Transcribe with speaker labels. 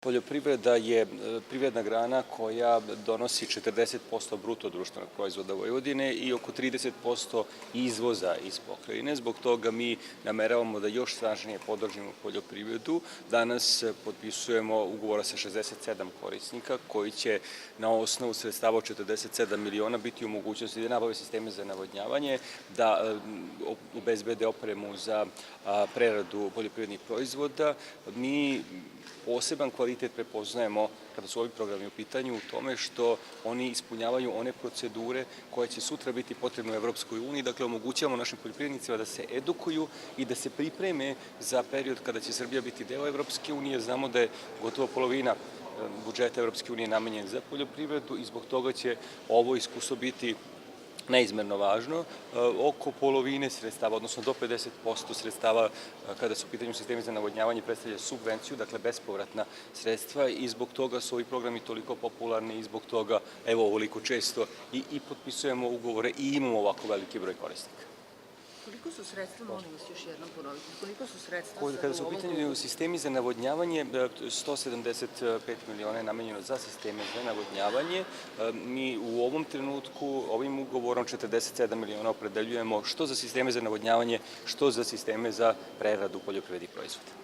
Speaker 1: Poljoprivreda je privredna grana koja donosi 40% bruto društvenog proizvoda Vojvodine i oko 30% izvoza iz pokrajine. Zbog toga mi nameravamo da još snažnije podržimo poljoprivredu. Danas potpisujemo ugovora sa 67 korisnika koji će na osnovu sredstava od 47 miliona biti u mogućnosti da nabave sisteme za navodnjavanje, da obezbede opremu za preradu poljoprivrednih proizvoda. Mi poseban kvalitet prepoznajemo kada su ovi programi u pitanju u tome što oni ispunjavaju one procedure koje će sutra biti potrebne u Evropskoj uniji. Dakle, omogućavamo našim poljoprivrednicima da se edukuju i da se pripreme za period kada će Srbija biti deo Evropske unije. Znamo da je gotovo polovina budžeta Evropske unije namenjen za poljoprivredu i zbog toga će ovo iskustvo biti neizmerno važno. Oko polovine sredstava, odnosno do 50% sredstava kada su u pitanju sistemi za navodnjavanje predstavlja subvenciju, dakle bespovratna sredstva i zbog toga su ovi programi toliko popularni i zbog toga evo ovoliko često i potpisujemo ugovore i imamo ovako veliki broj korisnika.
Speaker 2: Koliko su sredstva, molim vas još jednom ponoviti, koliko su sredstva za
Speaker 1: Kada su u pitanju sistemi za navodnjavanje, 175 miliona je namenjeno za sisteme za navodnjavanje. Mi u ovom trenutku, ovim ugovorom 47 miliona opredeljujemo što za sisteme za navodnjavanje, što za sisteme za preradu poljoprivrednih proizvoda.